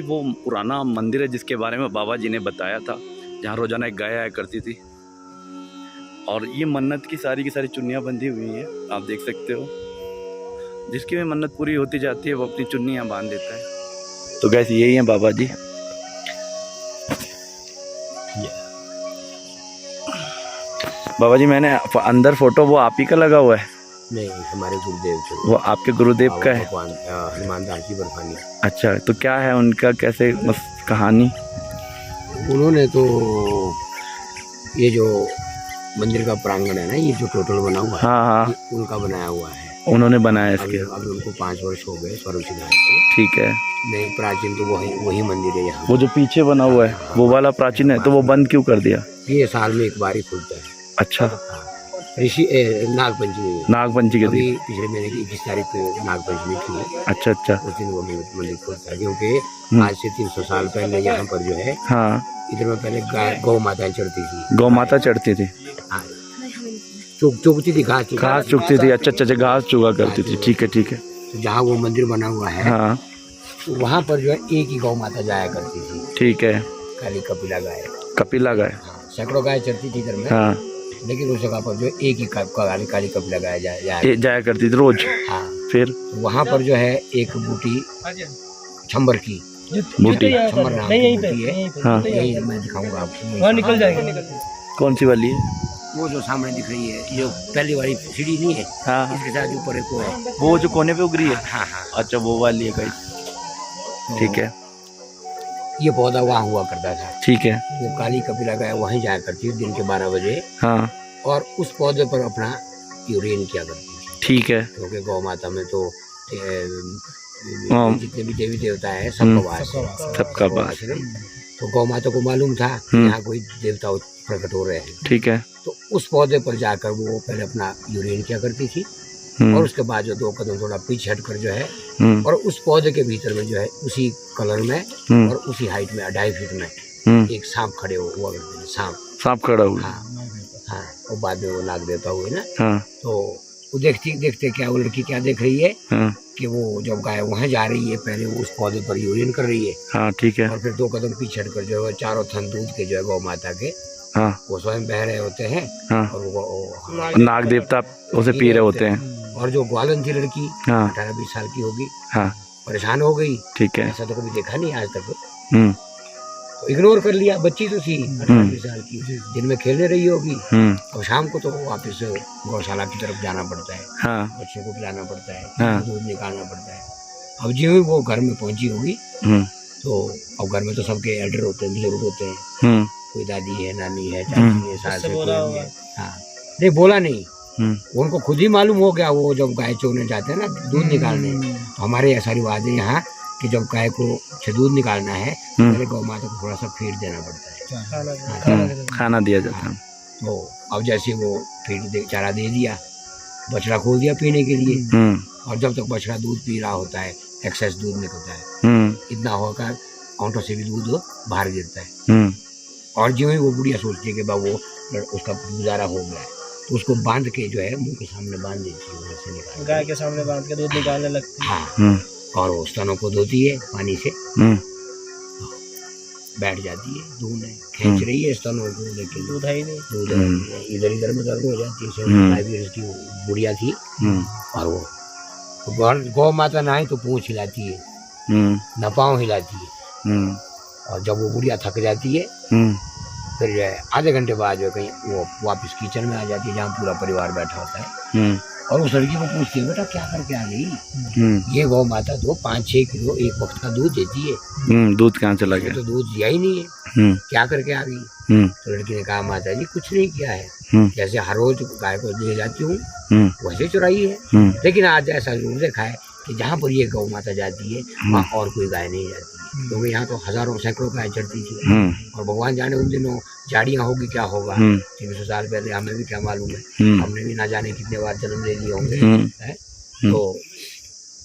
यही वो पुराना मंदिर है जिसके बारे में बाबा जी ने बताया था, जहाँ रोजाना एक गाय आया करती थी। और ये मन्नत की सारी चुन्नियाँ बंधी हुई हैं, आप देख सकते हो। जिसकी भी मन्नत पूरी होती जाती है वो अपनी चुन्नी यहाँ बांध देता है। तो गैस यही है बाबा जी। बाबा जी मैंने अंदर फोटो वो आप ही का लगा हुआ है? नहीं, हमारे गुरुदेव थे। वो आपके गुरुदेव का है? हनुमान दास जी बर्फानी। अच्छा, तो क्या है उनका, कैसे कहानी? उन्होंने तो ये जो मंदिर का प्रांगण है ना, ये जो टोटल बना हुआ है, हाँ, उनका बनाया हुआ है। उन्होंने बनाया इसके? अभी उनको 5 वर्ष हो गए स्वरूपसिद्धांत को। ठीक है। नहीं, प्राचीन तो वही मंदिर है यहाँ। वो जो पीछे बना हुआ है वो वाला प्राचीन है, तो वो बंद क्यों कर दिया? ये साल में एक बार ही खुलता है। अच्छा। नागपंचमी। नागपंचमी के दिन? पिछले महीने की 21 तारीख को नागपंचमी थी। अच्छा। उस दिन वो मंदिर खुलता है, क्योंकि आज से 300 साल पहले यहाँ पर जो है, हाँ, इधर में पहले गौ माता चढ़ती थी। गौ माता चढ़ती थी? चुगती थी, घास चुगती थी। अच्छा, घास चुगा करती थी। ठीक है। तो जहाँ वो मंदिर बना हुआ है, हाँ, तो वहाँ पर जो है एक ही गौ माता जाया करती थी। ठीक है। काली कपिला गाय। कपिला गाय? सैकड़ों गाय चढ़ती थी इधर में। हाँ, लेकिन उस जगह पर जो एक ही काली कपिला गाय जाया करती थी रोज? हाँ। फिर वहाँ पर जो है एक बूटी छम्बर की बूटी, छम्बर नाम की बूटी है। हाँ, यही मैं दिखाऊंगा आपको। वहाँ निकल जाएगा। कौन सी वाली है? वो जो सामने दिख रही है, जो पहली वाली सीढ़ी नहीं है, हाँ, इसके साथ ऊपर एक वो है, वो जो कोने पे उगरी है? हाँ। अच्छा, वो वाली है गाइस। ठीक है। ये पौधा वहाँ हुआ करता था। ठीक है। वो काली कपिला गाय वहीं जाया करती थी दिन के 12 बजे। हाँ, और उस पौधे पर अपना यूरिन किया करती थी। ठीक है। क्योंकि गौ माता में तो जितने भी देवी देवता है सबका वास है। तो गौ माता को मालूम था कि यहाँ कोई देवता प्रकट हो रहे हैं। ठीक है। तो उस पौधे पर जाकर वो पहले अपना यूरिन किया करती थी, और उसके बाद जो 2 कदम थोड़ा पीछे हटकर जो है, और उस पौधे के भीतर में जो है उसी कलर में और उसी हाइट में 2.5 फीट में एक सांप खड़े हुआ करते थे। सांप खड़ा हुआ? हाँ। और बाद में वो नाग देवता हुए ना। हाँ। तो वो देखते क्या, वो लड़की क्या देख रही है, हाँ, कि वो जब गाय वहाँ जा रही है, पहले वो उस पौधे पर यूरिन कर रही है। हाँ, ठीक है। और फिर 2 कदम पीछे हटकर जो है चारों थन दूध के जो है गौ माता के, हाँ, वो स्वयं बह रहे होते हैं। हाँ। और वो नाग देवता उसे पी रहे होते हैं। और जो ग्वालन थी लड़की, हाँ, 18-20 साल की होगी, हाँ, परेशान हो गई। ठीक है। ऐसा तो कभी देखा नहीं आज तक। तो इग्नोर कर लिया, बच्ची तो थी 18-20 साल की, दिन में खेलने रही होगी, और शाम को तो वापस गौशाला की तरफ जाना पड़ता है। हाँ। बच्चे को खिलाना पड़ता है। हाँ। दूध निकालना पड़ता है। अब जी वो घर में पहुंची होगी, तो अब घर में तो सबके एल्डर होते हैं, बुजुर्ग होते हैं, कोई दादी है, नानी है, चाची है, सास है, कोई है। हाँ, नहीं बोला नहीं, उनको खुद ही मालूम हो गया। वो जब गाय चोरने जाते हैं ना दूध निकालने, तो हमारे ऐसा रिवाज है यहाँ कि जब गाय को से दूध निकालना है, पहले गौ माता को थोड़ा सा फीड देना पड़ता है, खाना दिया जाता है। तो अब जैसे वो फीड चारा दे दिया, बछड़ा खोल दिया पीने के लिए, और जब तक बछड़ा दूध पी रहा होता है, एक्सेस दूध निकलता है, इतना होकर काउंटर से भी दूध बाहर गिरता है। और जो ही वो बुढ़िया सोचती है कि बा वो उसका गुजारा हो गया है, तो उसको बांध के जो है मुंह के सामने बांध देती है, से निकाल गाय के सामने बांध के दूध निकालने लगती है। हाँ। और वो स्तनों को धोती है पानी से, बैठ जाती है, दूध खींच रही है स्तनों को, लेकिन दूध है ही नहीं। दूध इधर इधर में दर्द हो जाती है। उसकी बुढ़िया थी, और वो गौ माता ना तो पूंछ हिलाती है, न पाँव हिलाती है। और जब वो बुढ़िया थक जाती है, फिर जो है आधे घंटे बाद जो कहीं वो वापस किचन में आ जाती है, जहाँ पूरा परिवार बैठा होता है, और उस लड़की को पूछती है, बेटा क्या करके आ गई? ये गौ माता तो 5-6 किलो एक वक्त का दूध देती है। दूध कहाँ चला गया? तो दूध दिया ही नहीं है, क्या करके आ गई? तो लड़की ने कहा, माता जी कुछ नहीं किया है, जैसे हर रोज गाय को ले जाती हूँ वैसे चुराई है, लेकिन आज ऐसा जरूर देखा है कि जहाँ पर ये गौ माता जाती है वहाँ और कोई गाय नहीं जाती है, क्योंकि यहाँ तो हजारों सैकड़ों गाय चढ़ती थी, और भगवान जाने उन दिनों झाड़ियाँ होगी क्या होगा, 300 साल पहले हमें भी क्या मालूम है, हमने भी ना जाने कितने बार जन्म ले लिए होंगे। तो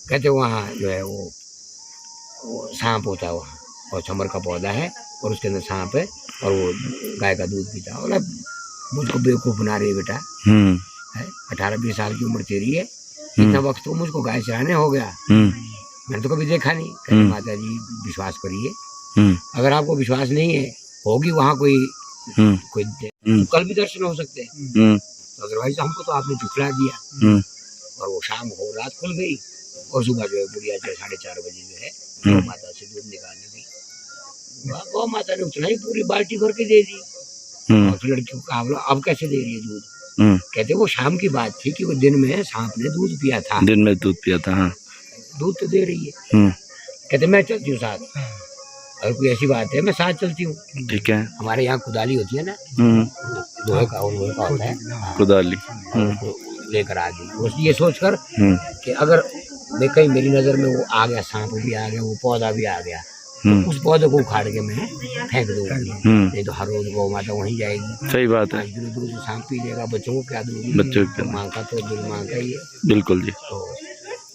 कहते वहाँ जो है वो सांप होता है वहाँ, और चमर का पौधा है, और उसके अंदर सांप है, और वो गाय का दूध पीता है। बोला मुझको बेवकूफ़ बना रही है बेटा, 18-20 साल की उम्र तेरी है, इतना वक्त तो मुझको गाय चराने हो गया, मैंने तो कभी देखा नहीं। कहते माता जी विश्वास करिए, अगर आपको विश्वास नहीं है, होगी वहाँ कोई कल भी दर्शन हो सकते हैं, अदरवाइज हमको तो आपने झुठला दिया। और वो शाम हो रात खुल गई और सुबह जो है बुढ़िया जो 4:30 बजे जो है गौ माता से दूध निकालने गई। गौ माता ने उतना ही पूरी बाल्टी भर के दे दी। और फिर लड़कियों का अब कैसे दे रही है दूध? कहते वो शाम की बात थी कि वो दिन में सांप ने दूध पिया था। दिन में दूध पिया था। हाँ, दूध तो दे रही है। कहते मैं चलती हूँ साथ, अगर कोई ऐसी बात है मैं साथ चलती हूँ। ठीक है। हमारे यहाँ कुदाली होती है ना, लोहे का होता है कुदाली, लेकर आ गई। ये सोचकर कि अगर मैं कहीं मेरी नजर में वो आ गया, सांप भी आ गया, वो पौधा भी आ गया, तो उस पौधे को उखाड़ के मैं फेंक दूंगी। नहीं तो हर रोज गौ माता वहीं जाएगी। सही बात है। दूर से सांप पी लेगा, बच्चों को क्या दूंगी? बच्चों को माँ का तो दिल माँ का ही है। बिल्कुल जी। तो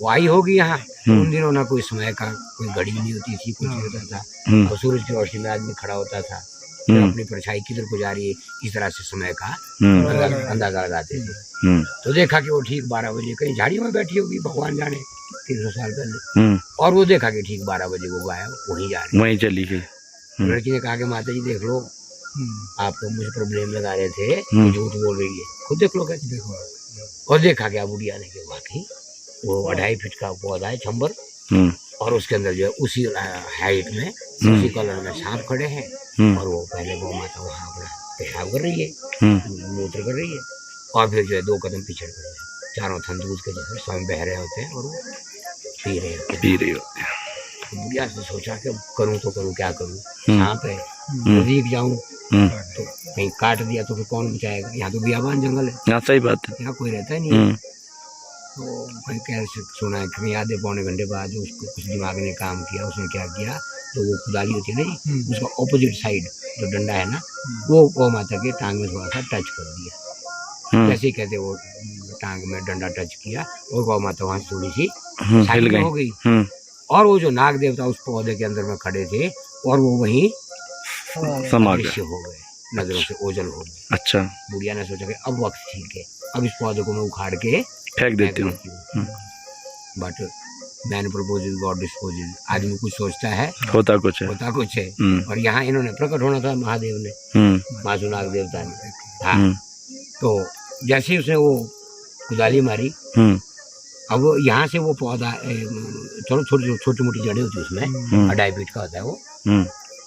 वो आई होगी यहाँ। उन दिनों ना कोई समय का कोई घड़ी नहीं होती थी, कुछ नहीं होता था। और सूरज की रोशनी में आदमी खड़ा होता था, अपनी परछाई किधर को जा रही है इस तरह से समय का अंदाजा लगाते थे। तो देखा कि वो ठीक 12 बजे कहीं झाड़ियों में बैठी होगी, भगवान जाने 300 साल पहले। और वो देखा कि ठीक 12 बजे वो गायब वहीं जा रही, वहीं चली गई। लड़की ने कहा कि माता जी देख लो, आप तो मुझे प्रॉब्लम लगा रहे थे, झूठ बोल रही है, खुद देख लो। कैसे देखो? और देखा क्या बुढ़िया ने कि वाकई वो 2.5 फीट का पौधा है, छम्बर, और उसके अंदर जो है उसी हाइट में उसी कलर में सांप खड़े हैं। और वो पहले गौ माता वहाँ अपना पेशाब कर रही है, मूत्र कर रही है, और फिर जो है 2 कदम पीछे कर रही है। चारों थन दूध के जो है स्वयं बह रहे होते हैं और वो पी रहे होते हैं। बुढ़िया से सोचा कि करूँ तो करूँ, क्या करूँ? सांप है, रीख जाऊँ तो कहीं काट दिया तो फिर कौन बचाएगा? यहाँ तो बियाबान जंगल है। हाँ, सही बात है। यहाँ कोई रहता ही नहीं है। तो मैं कैसे सुना है कि आधे पौने घंटे बाद जो उसको कुछ दिमाग ने काम किया, उसने क्या किया, तो वो कुदाली होती है नहीं, उसका ऑपोजिट साइड जो डंडा है ना, वो गौ माता के टांग में थोड़ा सा टच कर दिया। जैसे ही कहते वो टांग में डंडा टच किया और गौ माता वहाँ से थोड़ी सी साइड हो गई। और वो जो नाग देवता उस पौधे के अंदर में खड़े थे और वो वहीं अदृश्य हो गए, नजरों से ओझल हो गए। अच्छा। बुढ़िया ने सोचा कि अब वक्त ठीक है, अब इस पौधे को मैं उखाड़ के फेंक देती हूँ। But man proposes God disposes, आदमी कुछ सोचता है होता कुछ है। और यहाँ इन्होंने प्रकट होना था महादेव ने, मासूनाग देवता ने। हाँ, तो जैसे उसने वो कुदाली मारी, अब यहाँ से वो पौधा, चलो छोटी मोटी जड़ें होती है उसमें, 2.5 फीट का होता है वो,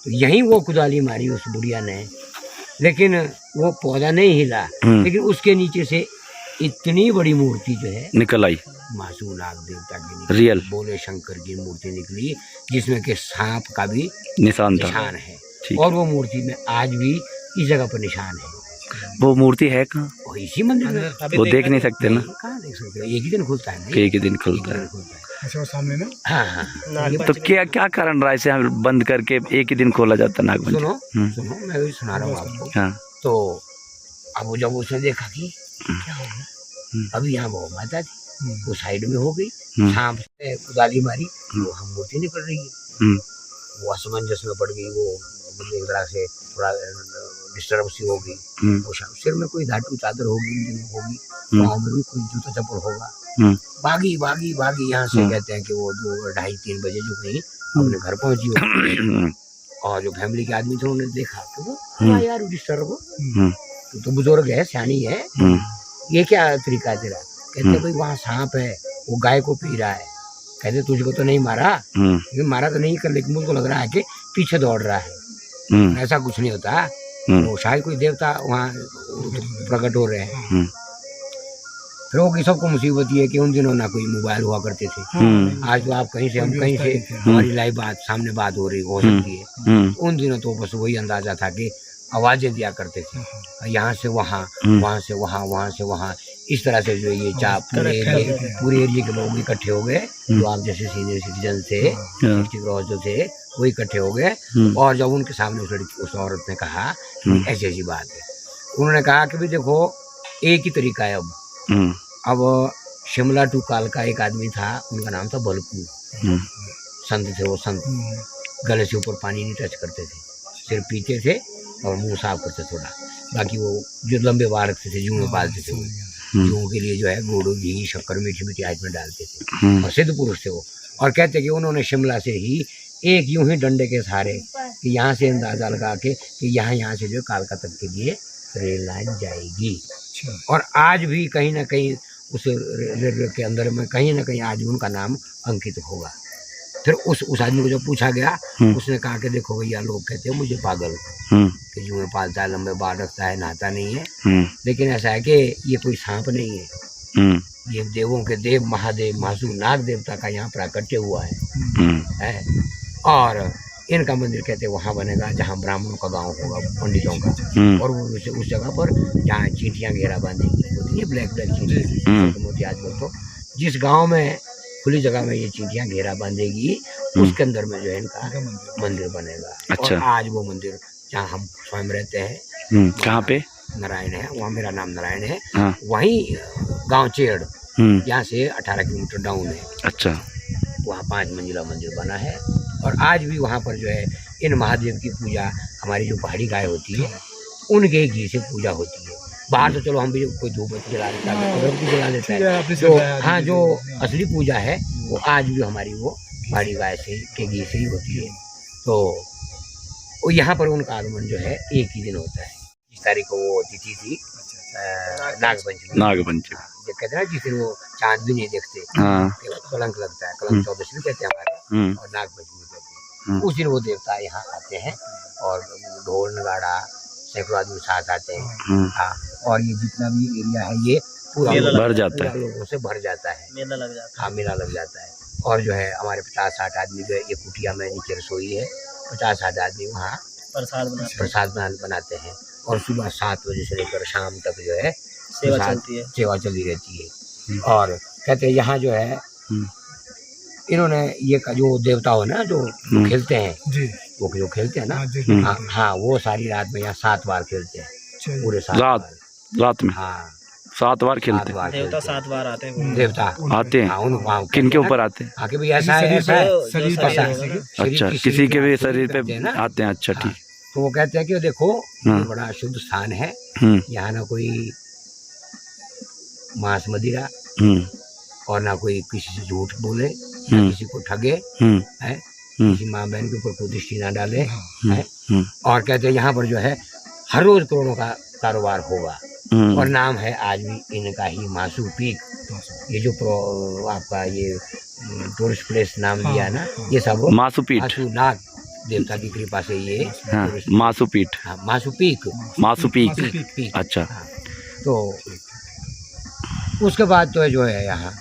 तो यहीं वो कुदाली मारी उस बुढ़िया ने, लेकिन वो पौधा नहीं हिला, लेकिन उसके नीचे से इतनी बड़ी मूर्ति जो है निकल आई, मासूनाग देवता की रियल बोले शंकर की मूर्ति निकली, जिसमें के सांप का भी निशान है। और वो मूर्ति में आज भी इस जगह पर निशान है। वो मूर्ति है कहाँ? वो इसी मंदिर में। वो देख नहीं सकते ना? कहाँ देख सकते? एक ही दिन खुलता है। एक ही दिन खुलता है। अच्छा, सामने में। हाँ। तो क्या कारण रहा इसे बंद करके एक ही दिन खोला जाता है नागमंदिर? सुनो मैं वही सुना रहा हूँ आपको। हाँ। तो अब जब उसने देखा कि क्या हो गया, अभी यहाँ गौ माता थी, वो साइड में हो गई, सांप से कुदाली मारी, वो हम मूर्ति निकल रही है, वो असमंजस में पड़ गई, वो एक तरह से थोड़ा डिस्टर्ब सी हो गई। वो सिर में कोई धातु चादर होगी, पाँव में भी कोई जूता चप्पल होगा। भागी यहाँ से। कहते हैं कि वो 2-2:30-3 बजे जो कहीं अपने घर पहुंची हो। और जो फैमिली के आदमी थे उन्होंने देखा तो यार डिस्टर्ब हो, तो बुजुर्ग है, सियानी है, ये क्या तरीका है तेरा? कहते भाई वहाँ सांप है, वो गाय को पी रहा है। कहते तुझको तो नहीं मारा, लेकिन मारा तो नहीं कर, लेकिन मुझको लग रहा है कि पीछे दौड़ रहा है। ऐसा कुछ नहीं होता, वो शायद कोई देवता वहाँ प्रकट हो रहे हैं। फिर वो सबको मुसीबत ये है कि उन दिनों ना कोई मोबाइल हुआ करते थे। आज तो आप कहीं से, हम कहीं से, हमारी लाइव सामने बात हो रही हो सकती है। उन दिनों तो बस वही अंदाजा था कि आवाजें दिया करते थे, यहाँ से वहाँ, वहाँ से वहाँ, वहाँ से वहाँ, इस तरह से जो ये पूरे एरिया के लोग इकट्ठे हो गए, जो आप जैसे सीनियर सिटीजन थे, जो थे, वो इकट्ठे हो गए। और जब उनके सामने उस औरत ने कहा कि ऐसी ऐसी बात है, उन्होंने कहा कि भाई देखो एक ही तरीका है। अब शिमला टू कालका एक आदमी था, उनका नाम था बलकू, संत थे वो। संत गले से ऊपर पानी नहीं टच करते थे, सिर्फ पीते थे और मुंह साफ करते थोड़ा, बाकी वो जो लंबे बाल रखते थे, जूं में पालते थे वो। जीवों के लिए जो है गुड़ घी शक्कर मीठी मीठी आइटमें डालते थे और सिद्ध पुरुष थे वो। और कहते कि उन्होंने शिमला से ही एक यूं ही डंडे के सहारे कि यहाँ से अंदाजा लगा के कि यहाँ से जो कालका तक के लिए रेल लाइन जाएगी। और आज भी कहीं ना कहीं उस रेलवे के अंदर में कहीं ना कहीं आज उनका नाम अंकित होगा। फिर उस आदमी को जब पूछा गया, उसने कहा कि देखो भैया, लोग कहते हैं मुझे पागल कि जो में पालता है, लंबे बाल रखता है, नहाता नहीं है, लेकिन ऐसा है कि ये कोई सांप नहीं है, ये देवों के देव महादेव महासु नाग देवता का यहाँ प्राकट्य हुआ है। और इनका मंदिर कहते वहाँ बनेगा जहाँ ब्राह्मणों का गांव होगा, पंडितों का, और वो उस जगह पर जहाँ चींटियाँ घेरा बांधेंगी होती है, ब्लैक चींटियाँ मोती आजकल। तो जिस गांव में खुली जगह में ये चींटियाँ घेरा बांधेगी, उसके अंदर में जो है इनका मंदिर बनेगा। अच्छा। और आज वो मंदिर जहाँ हम स्वयं रहते हैं, कहाँ पे? नारायण है, वहाँ मेरा नाम नारायण है। हाँ। वहीं गांव चेड़, यहाँ से 18 किलोमीटर डाउन है। अच्छा। वहाँ 5 मंजिला मंदिर बना है। और आज भी वहाँ पर जो है इन महादेव की पूजा, हमारी जो पहाड़ी गाय होती है उनके घी से पूजा होती है। बाहर तो चलो हम भी कोई धूप बत्ती जला देता है, अगरबत्ती जला देता है, तो हाँ, जो असली पूजा है वो आज भी हमारी वो पहाड़ी गाय से के घी से ही होती है। तो यहाँ पर उनका आगमन जो है एक ही दिन होता है। इस तारीख को वो तिथि थी नागपंचमी। नागपंचमी जो कहते हैं ना, जिस दिन वो चांद भी नहीं देखते, कलंक लगता है, कलंक चौदशमी कहते हैं हमारे, और नागपंचमी कहते हैं। उस दिन वो देवता यहाँ आते हैं और ढोल नगाड़ा सैकड़ों आदमी साथ आते हैं। हाँ, और ये जितना भी एरिया है ये पूरा भर जाता है, लोगों से भर जाता है, मेला लग जाता है। हाँ, मेला लग जाता है। और जो है हमारे 50-60 आदमी जो है, ये कुटिया में नीचे रसोई है, 50-60 आदमी वहाँ प्रसाद बनाते हैं। और सुबह 7 बजे से लेकर शाम तक जो है सेवा चलती रहती है। और कहते हैं यहाँ जो है इन्होंने ये जो देवता हो ना, जो खेलते हैं, वो जो खेलते हैं ना, हाँ, वो सारी रात में यहाँ 7 बार खेलते हैं, पूरे 7 रात में। हाँ, 7 बार खेलते हैं देवता, 7 बार आते हैं देवता आते हैं। हाँ, किनके ऊपर आते हैं? आके भी ऐसा है, ऐसा है। अच्छा, किसी के भी शरीर पे आते हैं। अच्छा, ठीक। तो वो कहते हैं कि देखो ये बड़ा शुद्ध स्थान है, यहाँ ना कोई मांस मदिरा और ना कोई किसी से झूठ बोले, ना किसी को ठगे, है, किसी माँ बहन के ऊपर कोई दृष्टि ना डाले, है। और कहते हैं यहाँ पर जो है हर रोज करोड़ों का कारोबार होगा। और नाम है आज भी इनका ही मासू पीक। ये जो आपका ये टूरिस्ट प्लेस नाम दिया ना, ये सब मासूपीठ, मासूनाग देवता की कृपा से ये मासूपीठ, मासूपीक, मासूपीक। अच्छा। तो उसके बाद तो जो है यहाँ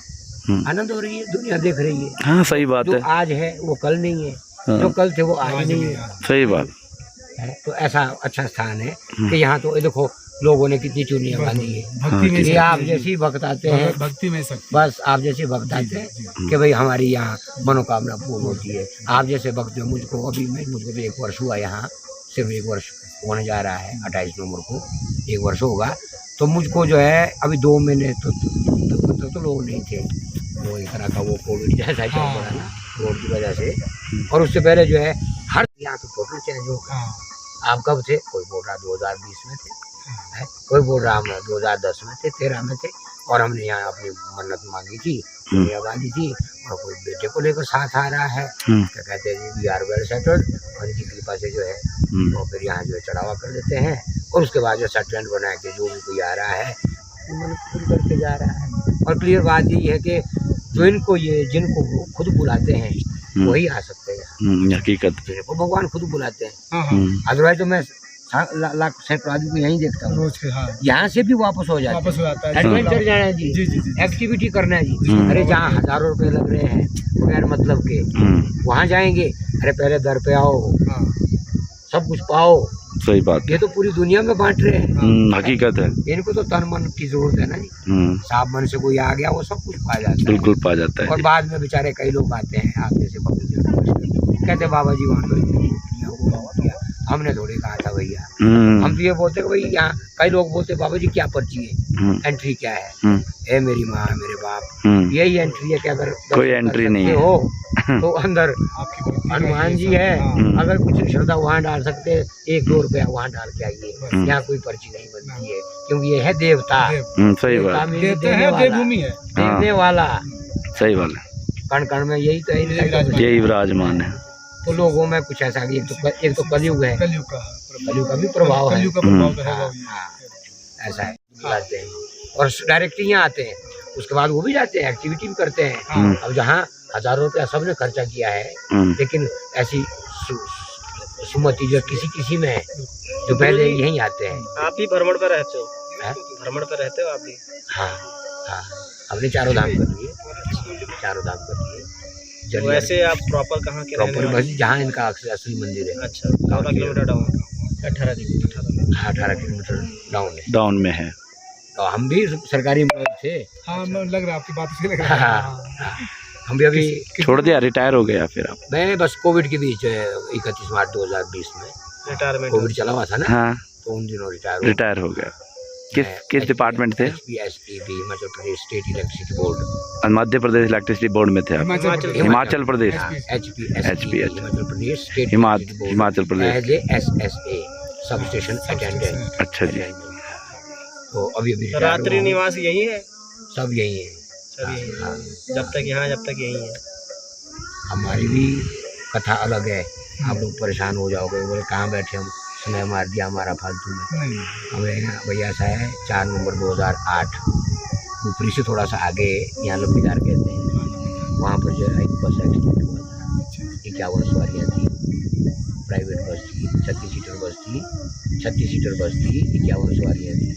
आनंद हो रही है, दुनिया देख रही है। हाँ, सही बात है। जो आज है वो कल नहीं है, जो कल थे वो आज नहीं है। सही बात है। तो ऐसा अच्छा स्थान है कि यहाँ तो देखो लोगों ने कितनी चुनियाँ बांधी है। ये आप जैसी भक्त आते हैं, भक्ति में बस आप जैसे भक्त आते हैं कि भाई हमारी यहाँ मनोकामना पूर्ण होती है। आप जैसे भक्त जो मुझको मुझको तो 1 वर्ष हुआ, यहाँ सिर्फ 1 वर्ष होने जा रहा है, 28 नवंबर को 1 वर्ष होगा। तो मुझको जो है अभी 2 महीने तो लोग नहीं थे, वो एक तरह का वो कोविड जैसा चल पड़ा ना, कोविड की वजह से। और उससे पहले जो है हर यहाँ तो टोटल चेंज होगा। आप कब थे? कोई बोल रहा 2020 में थे, है, कोई बोल रहा हम 2010 में थे, 13 में थे। और हमने यहाँ अपनी मन्नत मांगी थी, दुनिया बांधी थी, और कोई बेटे को लेकर साथ आ रहा है, क्या कहते हैं जी, वी आर वेल सेटल्ड, और इनकी कृपा से जो है वो फिर यहाँ जो है चढ़ावा कर देते हैं। और उसके बाद जो सेटलमेंट बना के जो भी कोई आ रहा है मन खुद करके जा रहा है। और क्लियर बात यही है कि जो इनको ये जिनको खुद बुलाते हैं वही आ सकते हैं। हकीकत, जिनको भगवान खुद बुलाते हैं। अदरवाइज तो मैं लाख सैकड़ों आदमी को यहीं देखता हूँ, यहाँ से भी वापस हो जाता है। एडवेंचर जाना है जी, एक्टिविटी करना है जी। अरे जहाँ हजारों रुपए लग रहे हैं बगैर मतलब के, वहाँ जाएंगे, अरे पहले दर पे आओ, सब कुछ पाओ। सही बात। ये तो पूरी दुनिया में बांट रहे हैं। हकीकत है। इनको तो तन मन की जरूरत है ना जी। साफ मन से कोई आ गया वो सब कुछ पा जाता है, बिल्कुल पा जाता है। और बाद में बेचारे कई लोग आते हैं, आप जैसे कहते बाबा जी वहाँ तो हमने थोड़ी कहा था भैया। हम तो ये बोलते कि भाई यहाँ कई लोग बोलते बाबा जी क्या पर्ची है, एंट्री क्या है, ए मेरी माँ मेरे बाप, यही एंट्री है कि अगर कोई एंट्री नहीं है हो तो अंदर हनुमान जी है, अगर कुछ श्रद्धा वहाँ डाल सकते हैं, 1-2 रुपया वहाँ डाल के आइए, यहाँ कोई पर्ची नहीं बनती है, क्योंकि ये है देवता। सही बात, देने वाला, सही बात है, कण कण में यही तो है, यही विराजमान है। तो लोगों में कुछ ऐसा, एक तो कलयुग है, कलयुग का भी प्रभाव है, ऐसा है, जाते हैं और डायरेक्ट यहाँ आते हैं, उसके बाद वो भी जाते हैं, एक्टिविटी भी करते हैं। अब जहाँ हजारों रुपया सबने खर्चा किया है, लेकिन ऐसी सुमति जो किसी में है, जो पहले यहीं आते हैं। आप ही भ्रमण पर रहते हो? भ्रमण पर रहते हो आप भी? हाँ हाँ, हमने चारों धाम कर लिए, चारों धाम कर लिए। वैसे आप प्रॉपर कहाँ के? प्रॉपर बस जहाँ इनका असली मंदिर है। अच्छा, 14 किलोमीटर डाउन, 18 किलोमीटर, हाँ 18 किलोमीटर डाउन है, डाउन में है। तो हम भी सरकारी एम्प्लॉय थे। हाँ, लग रहा आपकी बात से लग रहा है। हम भी अभी छोड़ दिया, रिटायर हो गया फिर आप? मैं बस कोविड के बीच 31 मार्च 2020 में रिटायरमेंट, कोविड चला हुआ था ना, हाँ, तो उन दिनों रिटायर हो गया। किस डिपार्टमेंट थे? HPSEB, Himachal Pradesh state electricity board. Madhya Pradesh electricity board में थे आप? Himachal Pradesh, HPSEB Himachal Pradesh state Himachal Pradesh, as a SSA sub station attendant. अच्छा जी। तो अभी रात्रि निवास यही है? सब यही है, हाँ, जब तक यही है। हमारी भी कथा अलग है, आप लोग परेशान हो जाओगे, बोले कहाँ बैठे हम, समय मार दिया हमारा फालतू में। हमें भैया सा है 4 नवंबर 2008, ऊपरी से थोड़ा सा आगे, यहाँ लंबीदार कहते हैं, वहाँ पर जो है एक बस एक्सीडेंट हुआ था, 51 सवारियाँ थी, प्राइवेट बस थी, 36 सीटर बस थी, 51 सवारियाँ थी,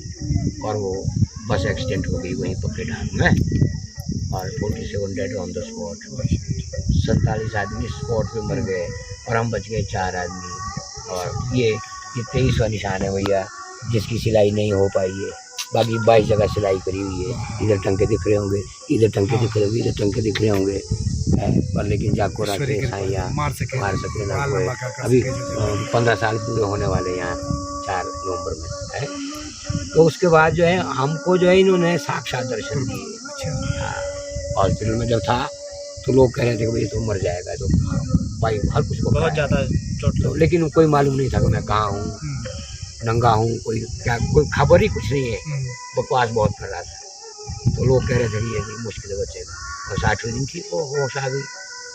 और वो बस एक्सीडेंट हो गई वहीं पकड़े ढाल में, और 47 डेड ऑन द स्पॉट, 47 आदमी स्पॉट पे मर गए, और हम बच गए 4 आदमी। और ये 23वां निशान है भैया, जिसकी सिलाई नहीं हो पाई है, बाकी 22 जगह सिलाई करी हुई है। इधर टंके दिख रहे होंगे, इधर टंके दिख रहे होंगे, इधर टंके दिख रहे होंगे, पर लेकिन जाको रखे साइया मार सके ना कोई। अभी 15 साल पूरे होने वाले यहाँ 4 नवंबर में है। तो उसके बाद जो है हमको जो है इन्होंने साक्षात दर्शन दिए। हॉस्पिटल में जब था तो लोग कह रहे थे कि भाई तो मर जाएगा, तो भाई हर कुछ को बहुत ज़्यादा चोट, तो लेकिन कोई मालूम नहीं था कि मैं कहाँ हूँ, नंगा हूँ, कोई खबर ही कुछ नहीं है, बकवास बहुत कर रहा था। तो लोग कह रहे थे कि ये मुश्किल है बचेगा, और 60वें दिन ठीक हो होश आ गई।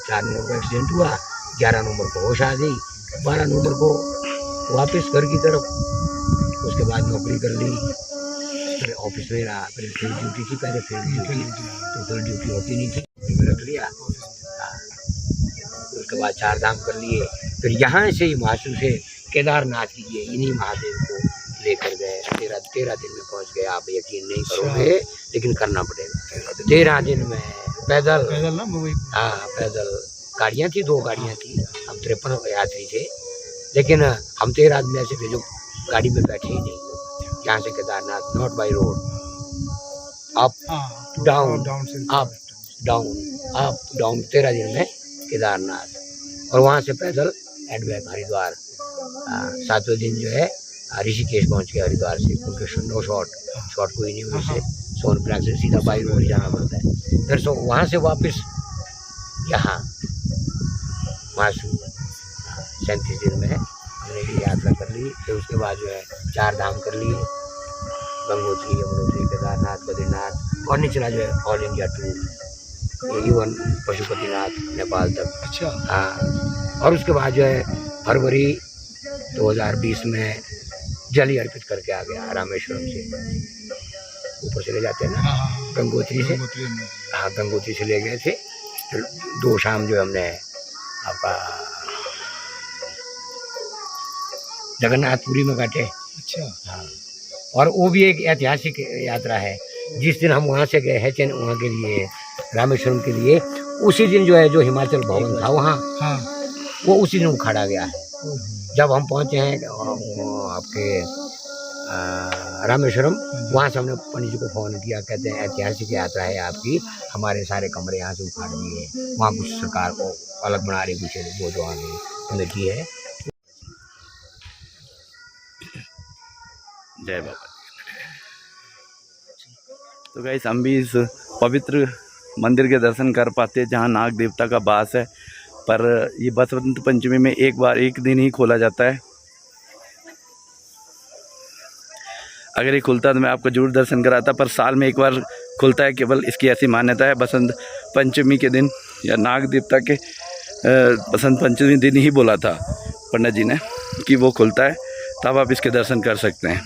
4 नवंबर को एक्सीडेंट हुआ, 11 नवंबर को होश आ गई, 12 नवंबर को वापस घर की तरफ। उसके बाद नौकरी कर ली, फिर ऑफिस में रहा, फिर फील्ड ड्यूटी थी, पहले फील्ड ड्यूटी, तो फील्ड ड्यूटी होती नहीं थी, रख लिया। उसके बाद 4 धाम कर लिए, फिर यहाँ से हिमाचल से केदारनाथ के लिए इन्हीं महादेव को लेकर गए। 13 दिन में पहुँच गए। आप यकीन नहीं करोगे, लेकिन करना पड़ेगा। 13 दिन में पैदल ना, हाँ पैदल। गाड़ियाँ थी, 2 गाड़ियाँ थी, हम 53 यात्री थे, लेकिन हम 13 आदमी ऐसे थे जो गाड़ी में बैठे ही नहीं। यहाँ से Kedarnath not by road, up down, up down, up down, 13 दिन में केदारनाथ, और वहाँ से पैदल एंड बैक हरिद्वार। 7वें दिन जो है ऋषिकेश पहुँच गए हरिद्वार से, क्योंकि नो शॉर्ट कोई नहीं, वहीं से सोनप्रयाग से सीधा बाई रोड जाना पड़ता है। फिर वहाँ से वापस यहाँ मासू 37 दिन में हमने ये यात्रा कर ली। फिर उसके बाद जो है 4 धाम कर लिए, गंगोत्री, यमुनोत्री, केदारनाथ, बद्रीनाथ, और निचला जो है all India tour, even Pashupatinath Nepal तक। अच्छा, हाँ। और उसके बाद जो है फरवरी 2020 में जल ही अर्पित करके आ गया रामेश्वरम से। ऊपर से ले जाते हैं ना गंगोत्री से, हाँ गंगोत्री से ले गए थे। फिर 2 शाम जो हमने आपका जगन्नाथपुरी में काटे। अच्छा, हाँ। और वो भी एक ऐतिहासिक यात्रा है। जिस दिन हम वहाँ से गए हैं वहाँ के लिए, रामेश्वरम के लिए, उसी दिन जो है जो हिमाचल भवन था वहाँ, हाँ, वो उसी दिन उखाड़ा गया है। जब हम पहुँचे हैं आपके रामेश्वरम, वहाँ से हमने पंडित जी को फ़ोन किया, कहते हैं ऐतिहासिक यात्रा है आपकी, हमारे सारे कमरे यहाँ से उखाड़ दिए। वहाँ कुछ सरकार को अलग बना रही, कुछ वो जो आगे कमेटी है। जय बाबा। तो गाइस हम भी इस पवित्र मंदिर के दर्शन कर पाते हैं जहाँ नाग देवता का वास है, पर ये बसंत पंचमी में एक दिन ही खोला जाता है। अगर ये खुलता तो मैं आपको जरूर दर्शन कराता, पर साल में एक बार खुलता है, केवल इसकी ऐसी मान्यता है। बसंत पंचमी के दिन या नाग देवता के बसंत पंचमी दिन ही बोला था पंडित जी ने कि वो खुलता है, तब आप इसके दर्शन कर सकते हैं।